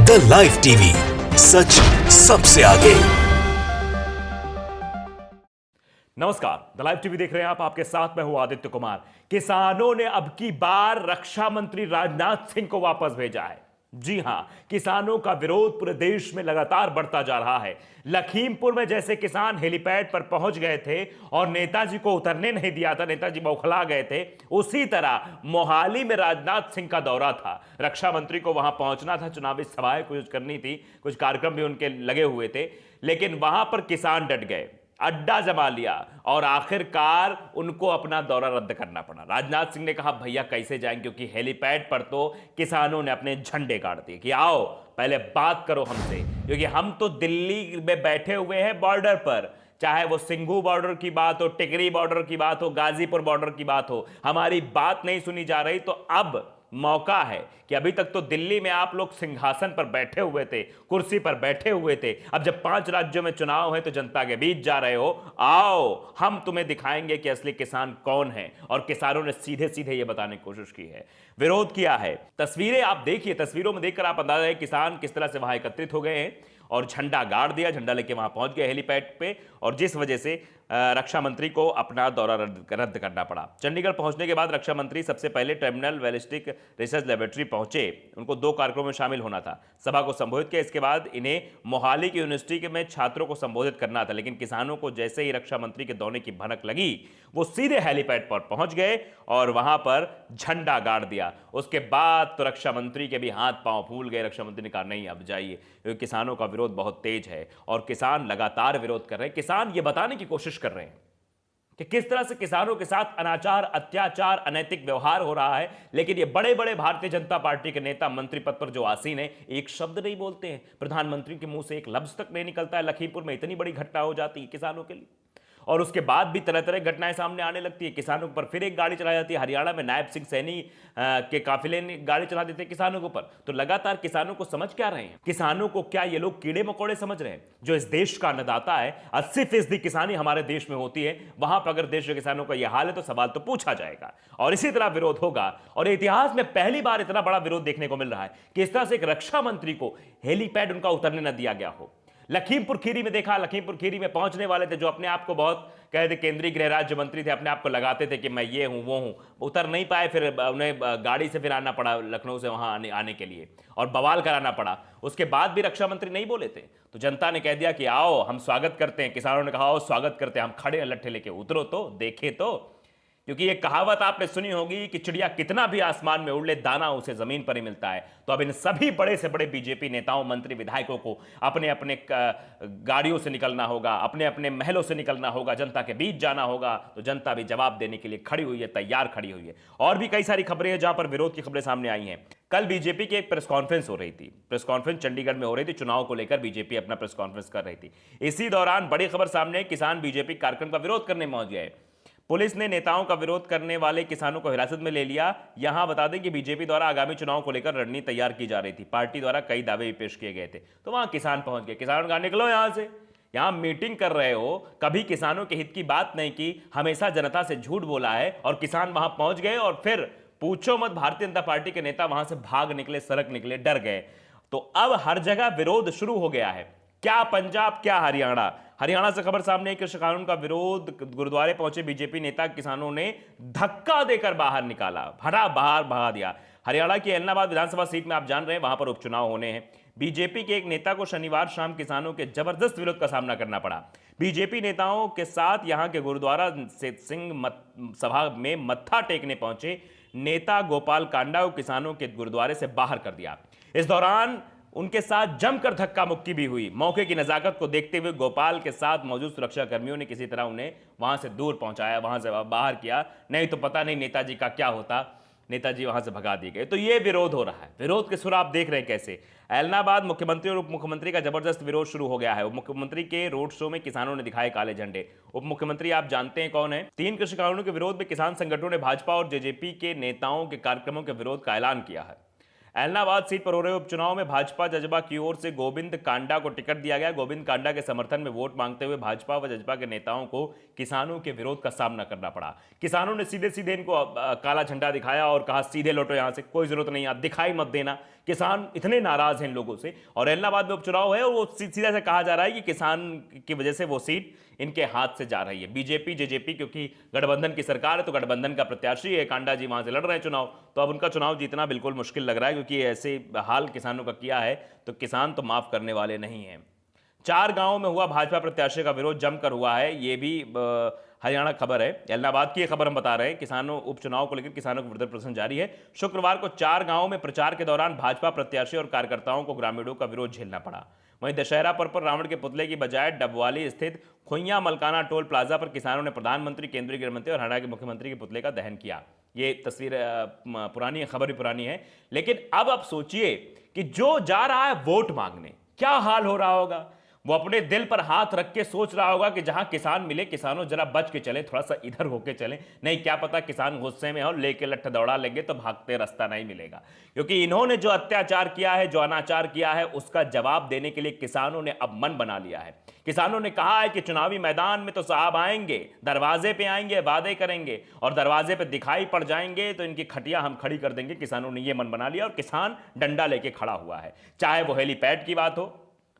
The live TV, सच सबसे आगे। नमस्कार, द लाइव टीवी देख रहे हैं आप। आपके साथ मैं हूं आदित्य कुमार। किसानों ने अब की बार रक्षा मंत्री राजनाथ सिंह को वापस भेजा है। जी हां, किसानों का विरोध पूरे देश में लगातार बढ़ता जा रहा है। लखीमपुर में जैसे किसान हेलीपैड पर पहुंच गए थे और नेताजी को उतरने नहीं दिया था, नेताजी बौखला गए थे, उसी तरह मोहाली में राजनाथ सिंह का दौरा था। रक्षा मंत्री को वहां पहुंचना था, चुनावी सभाएं कुछ करनी थी, कुछ कार्यक्रम भी उनके लगे हुए थे, लेकिन वहां पर किसान डट गए, अड्डा जमा लिया और आखिरकार उनको अपना दौरा रद्द करना पड़ा। राजनाथ सिंह ने कहा भैया कैसे जाएं, क्योंकि हेलीपैड पर तो किसानों ने अपने झंडे गाड़ दिए कि आओ पहले बात करो हमसे, क्योंकि हम तो दिल्ली में बैठे हुए हैं बॉर्डर पर। चाहे वो सिंघू बॉर्डर की बात हो, टिकरी बॉर्डर की बात हो, गाजीपुर बॉर्डर की बात हो, हमारी बात नहीं सुनी जा रही। तो अब मौका है कि अभी तक तो दिल्ली में आप लोग सिंहासन पर बैठे हुए थे, कुर्सी पर बैठे हुए थे। अब जब 5 राज्यों में चुनाव है तो जनता के बीच जा रहे हो, आओ हम तुम्हें दिखाएंगे कि असली किसान कौन है। और किसानों ने सीधे सीधे यह बताने की कोशिश की है, विरोध किया है। तस्वीरें आप देखिए, तस्वीरों में देखकर आप अंदाजा है किसान किस तरह से वहां एकत्रित हो गए हैं और झंडा गाड़ दिया, झंडा लेके वहां पहुंच गए हेलीपैड पे, और जिस वजह से रक्षा मंत्री को अपना दौरा रद्द करना पड़ा। चंडीगढ़ पहुंचने के बाद रक्षा मंत्री सबसे पहले टर्मिनल बैलिस्टिक रिसर्च लेबोरेटरी पहुंचे। उनको 2 कार्यक्रमों में शामिल होना था, सभा को संबोधित किया, इसके बाद इन्हें मोहाली की यूनिवर्सिटी में छात्रों को संबोधित करना था। लेकिन किसानों को जैसे ही रक्षा मंत्री के दौरे की भनक लगी, वो सीधे हेलीपैड पर पहुंच गए और वहां पर झंडा गाड़ दिया। उसके बाद तो रक्षा मंत्री के भी हाथ पांव फूल गए। रक्षा मंत्री ने कहा नहीं अब जाइए, क्योंकि किसानों का विरोध बहुत तेज है और किसान लगातार विरोध कर रहे हैं। किसान ये बताने की कोशिश कर रहे हैं कि किस तरह से किसानों के साथ अनाचार, अत्याचार, अनैतिक व्यवहार हो रहा है, लेकिन ये बड़े बड़े भारतीय जनता पार्टी के नेता मंत्री पद पर जो आसीन है, एक शब्द नहीं बोलते हैं। प्रधानमंत्री के मुंह से एक लफ्ज तक नहीं निकलता है। लखीमपुर में इतनी बड़ी घटना हो जाती है किसानों के लिए, और उसके बाद भी तरह तरह की घटनाएं सामने आने लगती है। किसानों पर फिर एक गाड़ी चलाई जाती है। हरियाणा में नायब सिंह सैनी के काफिले ने गाड़ी चला देते हैं किसानों के ऊपर। तो लगातार किसानों को समझ क्या रहे हैं? किसानों को क्या ये लोग कीड़े मकोड़े समझ रहे हैं? जो इस देश का अन्नदाता है, 80% किसानी हमारे देश में होती है, वहां पर अगर देश के किसानों का यह हाल है तो सवाल तो पूछा जाएगा और इसी तरह विरोध होगा। और इतिहास में पहली बार इतना बड़ा विरोध देखने को मिल रहा है कि इस तरह से एक रक्षा मंत्री को हेलीपैड उनका उतरने न दिया गया हो। लखीमपुर खीरी में देखा, लखीमपुर खीरी में पहुंचने वाले थे जो अपने आप को बहुत कहते केंद्रीय गृह राज्य मंत्री थे, अपने आप को लगाते थे कि मैं ये हूं वो हूं, उतर नहीं पाए। फिर उन्हें गाड़ी से फिर आना पड़ा लखनऊ से वहां आने के लिए, और बवाल कराना पड़ा। उसके बाद भी रक्षा मंत्री नहीं बोले थे, तो जनता ने कह दिया कि आओ हम स्वागत करते हैं। किसानों ने कहा आओ स्वागत करते हैं, हम खड़े हैं लट्ठे लेके, उतरो तो देखे तो। क्योंकि ये कहावत आपने सुनी होगी कि चिड़िया कितना भी आसमान में उड़ ले, दाना उसे जमीन पर ही मिलता है। तो अब इन सभी बड़े से बड़े बीजेपी नेताओं, मंत्री, विधायकों को अपने अपने गाड़ियों से निकलना होगा, अपने अपने महलों से निकलना होगा, जनता के बीच जाना होगा। तो जनता भी जवाब देने के लिए खड़ी हुई है, तैयार खड़ी हुई है। और भी कई सारी खबरें हैं जहां पर विरोध की खबरें सामने आई हैं। कल बीजेपी की एक प्रेस कॉन्फ्रेंस हो रही थी, प्रेस कॉन्फ्रेंस चंडीगढ़ में हो रही थी, चुनाव को लेकर बीजेपी अपना प्रेस कॉन्फ्रेंस कर रही थी। इसी दौरान बड़ी खबर सामने, किसान बीजेपी कार्यक्रम का विरोध करने पहुंच गए। पुलिस ने नेताओं का विरोध करने वाले किसानों को हिरासत में ले लिया। यहां बता दें कि बीजेपी द्वारा आगामी चुनाव को लेकर रणनीति तैयार की जा रही थी। पार्टी द्वारा कई दावे भी पेश किए गए थे, तो वहां किसान पहुंच गए। किसानों ने कहा निकलो यहां से, यहां मीटिंग कर रहे हो, कभी किसानों के हित की बात नहीं की, हमेशा जनता से झूठ बोला है। और किसान वहां पहुंच गए और फिर पूछो मत, भारतीय जनता पार्टी के नेता वहां से भाग निकले, सड़क निकले, डर गए। तो अब हर जगह विरोध शुरू हो गया है, क्या पंजाब क्या हरियाणा। हरियाणा से खबर सामने है कि कृषि कानून का विरोध, गुरुद्वारे पहुंचे बीजेपी नेता, किसानों ने धक्का देकर बाहर निकाला, भरा बाहर भगा दिया। हरियाणा की एलनाबाद विधानसभा सीट में आप जान रहे हैं, वहां पर उपचुनाव होने हैं। बीजेपी के एक नेता को शनिवार शाम किसानों के जबरदस्त विरोध का सामना करना पड़ा। बीजेपी नेताओं के साथ यहां के गुरुद्वारा से सिंह सभा में मत्था टेकने पहुंचे नेता गोपाल कांडा को किसानों के गुरुद्वारे से बाहर कर दिया। इस दौरान उनके साथ जमकर धक्का मुक्की भी हुई। मौके की नजाकत को देखते हुए गोपाल के साथ मौजूद सुरक्षा कर्मियों ने किसी तरह उन्हें वहां से दूर पहुंचाया, वहां से बाहर किया, नहीं तो पता नहीं नेताजी का क्या होता। नेताजी वहां से भगा दिए गए। तो ये विरोध हो रहा है, विरोध के सुर आप देख रहे हैं कैसे। एलनाबाद मुख्यमंत्री और उप मुख्यमंत्री का जबरदस्त विरोध शुरू हो गया है। उप मुख्यमंत्री के रोड शो में किसानों ने दिखाए काले झंडे। उप मुख्यमंत्री आप जानते हैं कौन है। 3 कृषि कानूनों के विरोध में किसान संगठनों ने भाजपा और जेजेपी के नेताओं के कार्यक्रमों के विरोध का ऐलान किया है। एलनाबाद सीट पर हो रहे उपचुनाव में भाजपा जजपा की ओर से गोविंद कांडा को टिकट दिया गया। गोविंद कांडा के समर्थन में वोट मांगते हुए भाजपा व जजपा के नेताओं को किसानों के विरोध का सामना करना पड़ा। किसानों ने सीधे सीधे इनको काला झंडा दिखाया और कहा सीधे लौटो यहां से, कोई जरूरत नहीं, आप दिखाई मत देना, किसान इतने नाराज हैं इन लोगों से, और एलनाबाद में उपचुनाव है और वो सीधा से कहा जा रहा है कि किसान की वजह से वो सीट इनके हाथ से जा रही है। बीजेपी जेजेपी क्योंकि गठबंधन की सरकार है तो गठबंधन का प्रत्याशी है, कांडा जी वहां से लड़ रहे हैं चुनाव, तो अब उनका चुनाव जीतना बिल्कुल मुश्किल लग रहा है, क्योंकि ऐसे हाल किसानों का किया है तो किसान तो माफ करने वाले नहीं हैं। 4 गांवों में हुआ भाजपा प्रत्याशी का विरोध जमकर हुआ है, ये भी हरियाणा खबर है, एलनाबाद की खबर हम बता रहे हैं। किसानों उपचुनाव को लेकर किसानों का विरोध प्रदर्शन जारी है। शुक्रवार को 4 गांवों में प्रचार के दौरान भाजपा प्रत्याशी और कार्यकर्ताओं को ग्रामीणों का विरोध झेलना पड़ा। वहीं दशहरा पर्व पर रावण के पुतले की बजाय डबवाली स्थित खुइयां मलकाना टोल प्लाजा पर किसानों ने प्रधानमंत्री, केंद्रीय गृह मंत्री और हरियाणा के मुख्यमंत्री के पुतले का दहन किया। ये तस्वीर पुरानी है, खबर भी पुरानी है, लेकिन अब आप सोचिए कि जो जा रहा है वोट मांगने, क्या हाल हो रहा होगा। वो अपने दिल पर हाथ रख के सोच रहा होगा कि जहां किसान मिले, किसानों जरा बच के चले, थोड़ा सा इधर होके चले, नहीं क्या पता किसान गुस्से में हो, लेके लट्ठ दौड़ा लेंगे तो भागते रास्ता नहीं मिलेगा। क्योंकि इन्होंने जो अत्याचार किया है, जो अनाचार किया है, उसका जवाब देने के लिए किसानों ने अब मन बना लिया है। किसानों ने कहा है कि चुनावी मैदान में तो साहब आएंगे, दरवाजे पे आएंगे, वादे करेंगे और दरवाजे पे दिखाई पड़ जाएंगे तो इनकी खटिया हम खड़ी कर देंगे। किसानों ने यह मन बना लिया और किसान डंडा लेके खड़ा हुआ है। चाहे वो हेलीपैड की बात हो,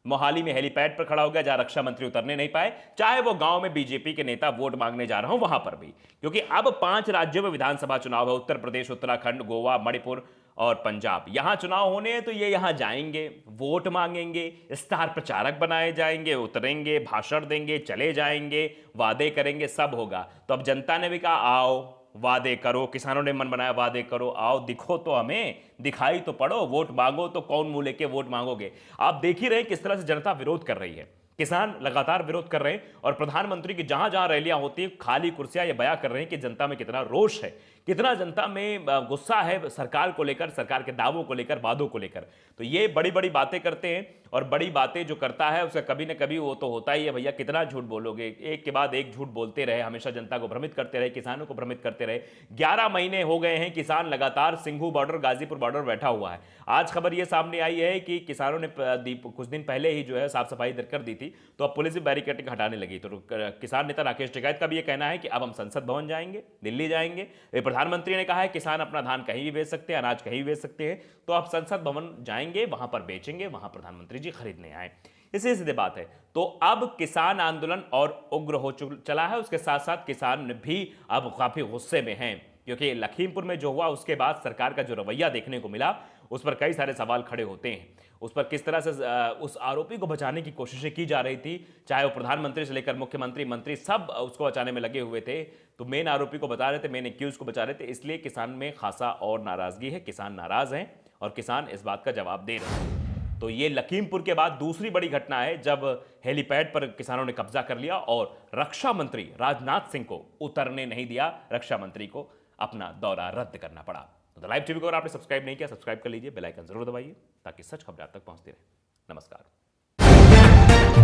मोहाली में हेलीपैड पर खड़ा हो गया जहां रक्षा मंत्री उतरने नहीं पाए, चाहे वो गांव में बीजेपी के नेता वोट मांगने जा रहा हूं वहां पर भी, क्योंकि अब 5 राज्यों में विधानसभा चुनाव है, उत्तर प्रदेश, उत्तराखंड, गोवा, मणिपुर और पंजाब। यहां चुनाव होने हैं तो ये यहां जाएंगे, वोट मांगेंगे, स्टार प्रचारक बनाए जाएंगे, उतरेंगे, भाषण देंगे, चले जाएंगे, वादे करेंगे, सब होगा। तो अब जनता ने भी कहा आओ वादे करो, किसानों ने मन बनाया वादे करो, आओ दिखो तो हमें, दिखाई तो पड़ो, वोट मांगो तो कौन मुंह लेके वोट मांगोगे। आप देख ही रहे किस तरह से जनता विरोध कर रही है, किसान लगातार विरोध कर रहे हैं और प्रधानमंत्री की जहां जहां रैलियां होती हैं खाली कुर्सियां ये बयां कर रहे हैं कि जनता में कितना रोष है, कितना जनता में गुस्सा है सरकार को लेकर, सरकार के दावों को लेकर, वादों को लेकर। तो ये बड़ी बड़ी बातें करते हैं और बड़ी बातें जो करता है उसका कभी ना कभी वो तो होता ही है। भैया कितना झूठ बोलोगे, एक के बाद एक झूठ बोलते रहे, हमेशा जनता को भ्रमित करते रहे, किसानों को भ्रमित करते रहे। 11 महीने हो गए हैं किसान लगातार सिंघू बॉर्डर, गाजीपुर बॉर्डर बैठा हुआ है। आज खबर ये सामने आई है कि किसानों ने कुछ दिन पहले ही जो है साफ सफाई कर दी थी, तो अब पुलिस भी बैरिकेडिंग हटाने लगी। तो किसान नेता राकेश टिकैत का भी ये कहना है कि अब हम संसद भवन जाएंगे, दिल्ली जाएंगे। प्रधानमंत्री ने कहा है किसान अपना धान कहीं भी बेच सकते हैं, अनाज कहीं भी बेच सकते हैं, तो आप संसद भवन जाएंगे, वहां पर बेचेंगे, वहां प्रधानमंत्री जी खरीदने आए। इसी सीधे बात है। तो अब किसान आंदोलन और उग्र हो चला है, उसके साथ साथ किसान भी अब काफी गुस्से में हैं, क्योंकि लखीमपुर में जो हुआ उसके बाद सरकार का जो रवैया देखने को मिला उस पर कई सारे सवाल खड़े होते हैं। उस पर किस तरह से उस आरोपी को बचाने की कोशिशें की जा रही थी, चाहे वो प्रधानमंत्री से लेकर मुख्यमंत्री, मंत्री सब उसको बचाने में लगे हुए थे। तो मेन आरोपी को बचा रहे थे, मेन एक्यूज को बचा रहे थे, इसलिए किसान में खासा और नाराजगी है। किसान नाराज हैं और किसान इस बात का जवाब दे रहे हैं। तो ये लखीमपुर के बाद दूसरी बड़ी घटना है जब हेलीपैड पर किसानों ने कब्जा कर लिया और रक्षा मंत्री राजनाथ सिंह को उतरने नहीं दिया, रक्षा मंत्री को अपना दौरा रद्द करना पड़ा। तो द लाइव टीवी को अगर आपने सब्सक्राइब नहीं किया, सब्सक्राइब कर लीजिए, बेल आइकन जरूर दबाइए ताकि सच खबर आप तक पहुंचती रहे। नमस्कार।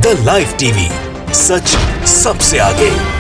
द लाइव टीवी, सच सबसे आगे।